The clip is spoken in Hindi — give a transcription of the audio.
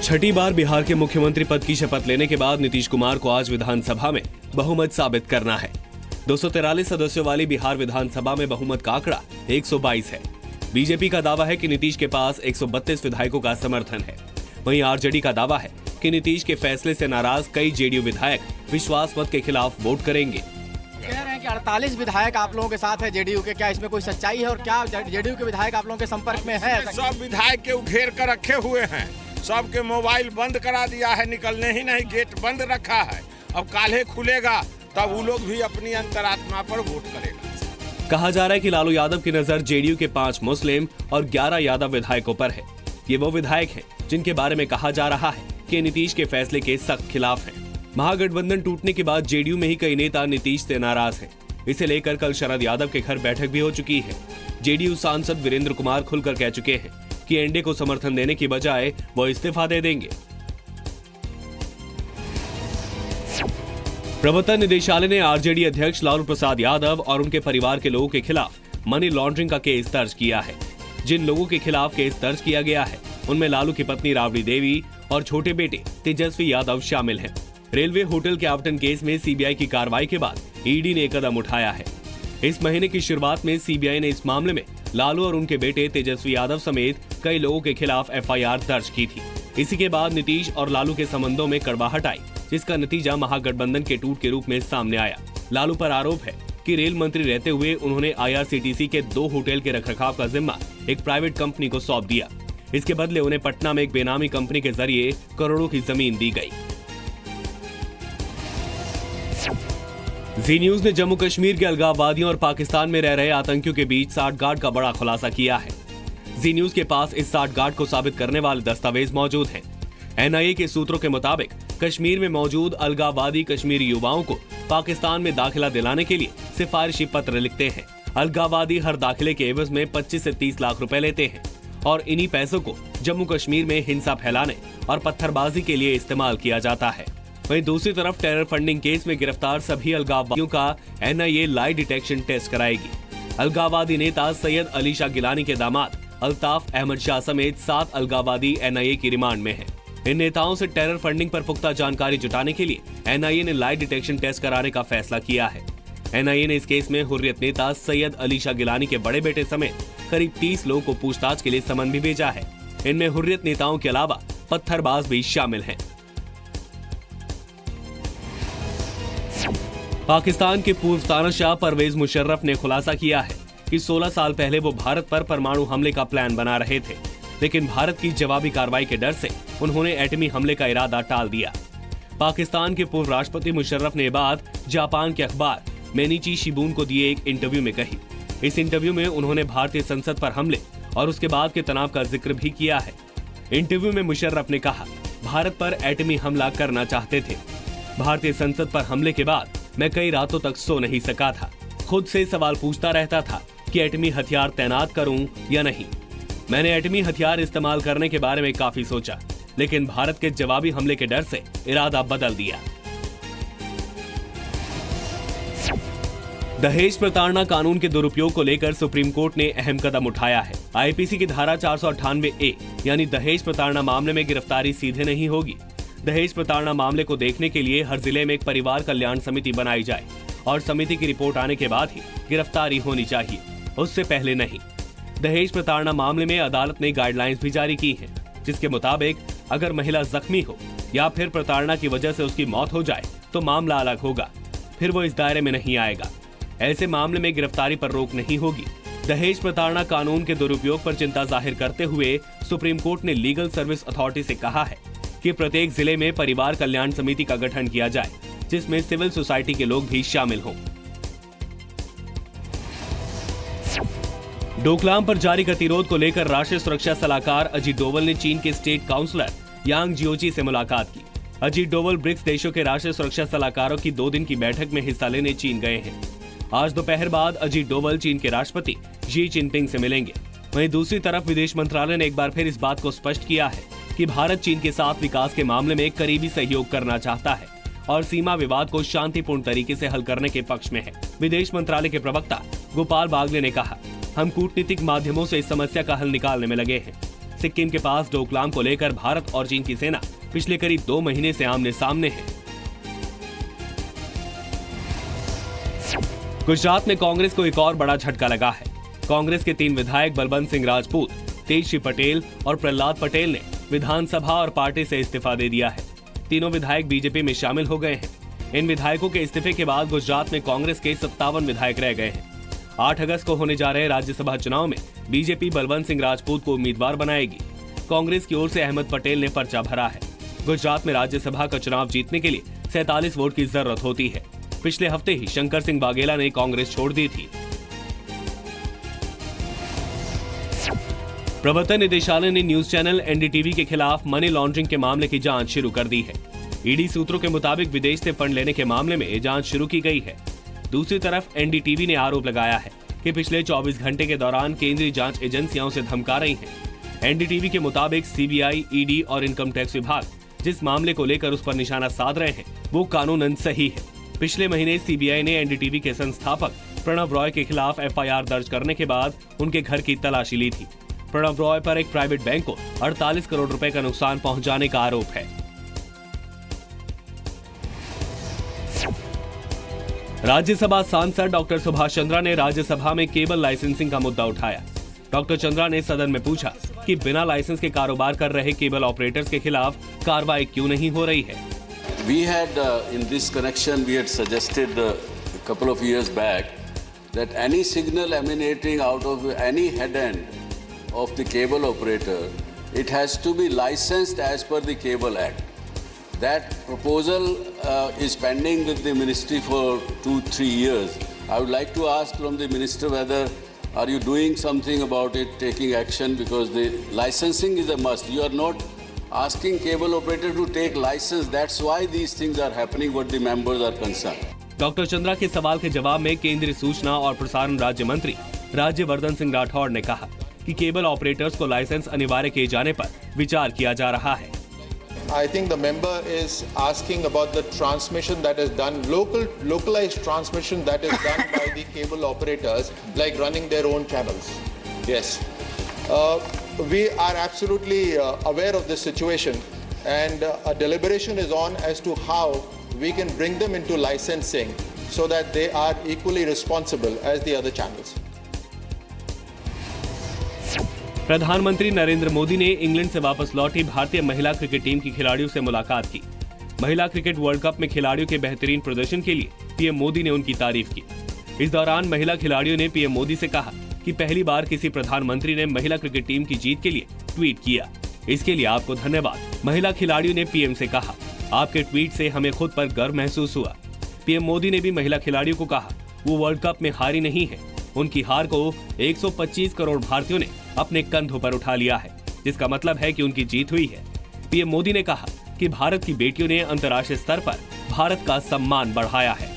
छठी बार बिहार के मुख्यमंत्री पद की शपथ लेने के बाद नीतीश कुमार को आज विधानसभा में बहुमत साबित करना है। 243 सदस्यों वाली बिहार विधानसभा में बहुमत का आंकड़ा 122 है। बीजेपी का दावा है कि नीतीश के पास 132 विधायकों का समर्थन है। वहीं आरजेडी का दावा है कि नीतीश के फैसले से नाराज कई जेडीयू विधायक विश्वास मत के खिलाफ वोट करेंगे। कह रहे हैं कि 48 विधायक आप लोगों के साथ है जेडीयू के, क्या इसमें कोई सच्चाई है और क्या जेडीयू के विधायक आप लोगों के संपर्क में है? सब विधायक के घेर कर रखे हुए हैं, सबके मोबाइल बंद करा दिया है, निकलने ही नहीं, गेट बंद रखा है। अब काल्हे खुलेगा तब वो लोग भी अपनी अंतरात्मा पर वोट करेगा। कहा जा रहा है कि लालू यादव की नजर जेडीयू के 5 मुस्लिम और 11 यादव विधायकों पर है। ये वो विधायक हैं जिनके बारे में कहा जा रहा है कि नीतीश के फैसले के सख्त खिलाफ हैं। महागठबंधन टूटने के बाद जेडीयू में ही कई नेता नीतीश से नाराज हैं। इसे लेकर कल शरद यादव के घर बैठक भी हो चुकी है। जेडीयू सांसद वीरेंद्र कुमार खुलकर कह चुके हैं कि एनडीए को समर्थन देने की बजाय वो इस्तीफा दे देंगे। प्रवर्तन निदेशालय ने आरजेडी अध्यक्ष लालू प्रसाद यादव और उनके परिवार के लोगों के खिलाफ मनी लॉन्ड्रिंग का केस दर्ज किया है। जिन लोगों के खिलाफ केस दर्ज किया गया है उनमें लालू की पत्नी राबड़ी देवी और छोटे बेटे तेजस्वी यादव शामिल हैं। रेलवे होटल के आवंटन केस में सीबीआई की कार्रवाई के बाद ईडी ने कदम उठाया है। इस महीने की शुरुआत में सीबीआई ने इस मामले में लालू और उनके बेटे तेजस्वी यादव समेत कई लोगों के खिलाफ एफआईआर दर्ज की थी। इसी के बाद नीतीश और लालू के संबंधों में कड़वाहट आई, जिसका नतीजा महागठबंधन के टूट के रूप में सामने आया। लालू पर आरोप है कि रेल मंत्री रहते हुए उन्होंने आईआरसीटीसी के 2 होटल के रखरखाव का जिम्मा एक प्राइवेट कंपनी को सौंप दिया। इसके बदले उन्हें पटना में एक बेनामी कंपनी के जरिए करोड़ों की जमीन दी गई। जी न्यूज ने जम्मू कश्मीर के अलगाववादियों और पाकिस्तान में रह रहे आतंकियों के बीच साठगांठ का बड़ा खुलासा किया है। जी न्यूज के पास इस साठगांठ को साबित करने वाले दस्तावेज मौजूद हैं। एनआईए के सूत्रों के मुताबिक कश्मीर में मौजूद अलगाववादी कश्मीरी युवाओं को पाकिस्तान में दाखिला दिलाने के लिए सिफारिशी पत्र लिखते हैं। अलगाववादी हर दाखिले के एवज में 25 से 30 लाख रुपए लेते हैं और इन्हीं पैसों को जम्मू कश्मीर में हिंसा फैलाने और पत्थरबाजी के लिए इस्तेमाल किया जाता है। वहीं दूसरी तरफ टेरर फंडिंग केस में गिरफ्तार सभी अलगाववादियों का एनआईए लाई डिटेक्शन टेस्ट कराएगी। अलगाववादी नेता सैयद अली शाह गिलानी के दामाद अल्ताफ अहमद शाह समेत 7 अलगाववादी एनआईए की रिमांड में हैं। इन नेताओं से टेरर फंडिंग पर पुख्ता जानकारी जुटाने के लिए एनआईए ने लाई डिटेक्शन टेस्ट कराने का फैसला किया है। एनआईए ने इस केस में हुर्रियत नेता सैयद अली शाह गिलानी के बड़े बेटे समेत करीब 30 लोगों को पूछताछ के लिए समन भी भेजा है। इनमें हुर्रियत नेताओं के अलावा पत्थरबाज भी शामिल हैं। पाकिस्तान के पूर्व तानाशाह परवेज मुशर्रफ ने खुलासा किया है कि 16 साल पहले वो भारत पर परमाणु हमले का प्लान बना रहे थे, लेकिन भारत की जवाबी कार्रवाई के डर से उन्होंने एटमी हमले का इरादा टाल दिया। पाकिस्तान के पूर्व राष्ट्रपति मुशर्रफ ने बात जापान के अखबार मेनिची शिबुन को दिए एक इंटरव्यू में कही। इस इंटरव्यू में उन्होंने भारतीय संसद पर हमले और उसके बाद के तनाव का जिक्र भी किया है। इंटरव्यू में मुशर्रफ ने कहा, भारत पर एटमी हमला करना चाहते थे। भारतीय संसद पर हमले के बाद मैं कई रातों तक सो नहीं सका था। खुद से सवाल पूछता रहता था कि एटमी हथियार तैनात करूं या नहीं। मैंने एटमी हथियार इस्तेमाल करने के बारे में काफी सोचा, लेकिन भारत के जवाबी हमले के डर से इरादा बदल दिया। दहेज प्रताड़ना कानून के दुरुपयोग को लेकर सुप्रीम कोर्ट ने अहम कदम उठाया है। आईपीसी की धारा 498A यानी दहेज प्रताड़ना मामले में गिरफ्तारी सीधे नहीं होगी। दहेज प्रताड़ना मामले को देखने के लिए हर जिले में एक परिवार कल्याण समिति बनाई जाए और समिति की रिपोर्ट आने के बाद ही गिरफ्तारी होनी चाहिए, उससे पहले नहीं। दहेज प्रताड़ना मामले में अदालत ने गाइडलाइंस भी जारी की हैं, जिसके मुताबिक अगर महिला जख्मी हो या फिर प्रताड़ना की वजह से उसकी मौत हो जाए तो मामला अलग होगा, फिर वो इस दायरे में नहीं आएगा। ऐसे मामले में गिरफ्तारी पर रोक नहीं होगी। दहेज प्रताड़ना कानून के दुरुपयोग पर चिंता जाहिर करते हुए सुप्रीम कोर्ट ने लीगल सर्विस अथॉरिटी से कहा है कि प्रत्येक जिले में परिवार कल्याण समिति का गठन किया जाए, जिसमें सिविल सोसाइटी के लोग भी शामिल हों। डोकलाम पर जारी गतिरोध को लेकर राष्ट्रीय सुरक्षा सलाहकार अजीत डोवल ने चीन के स्टेट काउंसलर यांग जियोची से मुलाकात की। अजीत डोवल ब्रिक्स देशों के राष्ट्रीय सुरक्षा सलाहकारों की 2 दिन की बैठक में हिस्सा लेने चीन गए हैं। आज दोपहर बाद अजीत डोवल चीन के राष्ट्रपति शी जिनपिंग से मिलेंगे। वहीं दूसरी तरफ विदेश मंत्रालय ने एक बार फिर इस बात को स्पष्ट किया है कि भारत चीन के साथ विकास के मामले में करीबी सहयोग करना चाहता है और सीमा विवाद को शांतिपूर्ण तरीके से हल करने के पक्ष में है। विदेश मंत्रालय के प्रवक्ता गोपाल बागले ने कहा, हम कूटनीतिक माध्यमों से इस समस्या का हल निकालने में लगे हैं। सिक्किम के पास डोकलाम को लेकर भारत और चीन की सेना पिछले करीब 2 महीने से आमने सामने है। गुजरात में कांग्रेस को एक और बड़ा झटका लगा है। कांग्रेस के 3 विधायक बलवंत सिंह राजपूत, तेजश्री पटेल और प्रहलाद पटेल ने विधानसभा और पार्टी से इस्तीफा दे दिया है। तीनों विधायक बीजेपी में शामिल हो गए हैं। इन विधायकों के इस्तीफे के बाद गुजरात में कांग्रेस के 57 विधायक रह गए हैं। 8 अगस्त को होने जा रहे राज्यसभा चुनाव में बीजेपी बलवंत सिंह राजपूत को उम्मीदवार बनाएगी। कांग्रेस की ओर से अहमद पटेल ने पर्चा भरा है। गुजरात में राज्यसभा का चुनाव जीतने के लिए 47 वोट की जरूरत होती है। पिछले हफ्ते ही शंकर सिंह वाघेला ने कांग्रेस छोड़ दी थी। प्रवर्तन निदेशालय ने न्यूज चैनल एनडीटीवी के खिलाफ मनी लॉन्ड्रिंग के मामले की जांच शुरू कर दी है। ईडी सूत्रों के मुताबिक विदेश से फंड लेने के मामले में जांच शुरू की गई है। दूसरी तरफ एनडीटीवी ने आरोप लगाया है कि पिछले 24 घंटे के दौरान केंद्रीय जांच एजेंसियां उसे धमका रही हैं। एनडीटीवी के मुताबिक सीबीआई, ईडी और इनकम टैक्स विभाग जिस मामले को लेकर उस पर निशाना साध रहे हैं वो कानूनन सही है। पिछले महीने सीबीआई ने एनडीटीवी के संस्थापक प्रणव रॉय के खिलाफ एफआईआर दर्ज करने के बाद उनके घर की तलाशी ली थी। प्रणव रॉय पर एक प्राइवेट बैंक को 48 करोड़ रुपए का नुकसान पहुंचाने का आरोप है। राज्यसभा सांसद डॉक्टर सुभाष चंद्रा ने राज्यसभा में केबल लाइसेंसिंग का मुद्दा उठाया। डॉक्टर चंद्रा ने सदन में पूछा कि बिना लाइसेंस के कारोबार कर रहे केबल ऑपरेटर्स के खिलाफ कार्रवाई क्यों नहीं हो रही है। We had in this connection we had suggested a couple of years back that any signal emanating out of any head end of the cable operator, it has to be licensed as per the Cable Act. That proposal is pending with the ministry for 2-3 years. I would like to ask from the minister whether are you doing something about it, taking action, because the licensing is a must. You are not asking cable operator to take license. That's why these things are happening, what the members are concerned. Doctor Chandra के सवाल के जवाब में केंद्रीय सूचना और प्रसारण राज्य मंत्री राज्यवर्धन सिंह राठौड़ ने कहा कि केबल ऑपरेटर्स को लाइसेंस अनिवार्य किए जाने पर विचार किया जा रहा है। I think the member is asking about the transmission that is done, localized transmission that is done by the cable operators, like running their own channels. Yes, we are absolutely aware of this situation, and a deliberation is on as to how we can bring them into licensing so that they are equally responsible as the other channels. प्रधानमंत्री नरेंद्र मोदी ने इंग्लैंड से वापस लौटी भारतीय महिला क्रिकेट टीम की खिलाड़ियों से मुलाकात की। महिला क्रिकेट वर्ल्ड कप में खिलाड़ियों के बेहतरीन प्रदर्शन के लिए पीएम मोदी ने उनकी तारीफ की। इस दौरान महिला खिलाड़ियों ने पीएम मोदी से कहा कि पहली बार किसी प्रधानमंत्री ने महिला क्रिकेट टीम की जीत के लिए ट्वीट किया। इसके लिए आपको धन्यवाद। महिला खिलाड़ियों ने पीएम से कहा, आपके ट्वीट से हमें खुद पर गर्व महसूस हुआ। पीएम मोदी ने भी महिला खिलाड़ियों को कहा वो वर्ल्ड कप में हारी नहीं है। उनकी हार को 125 करोड़ भारतीयों ने अपने कंधों पर उठा लिया है, जिसका मतलब है कि उनकी जीत हुई है। पीएम मोदी ने कहा कि भारत की बेटियों ने अंतर्राष्ट्रीय स्तर पर भारत का सम्मान बढ़ाया है।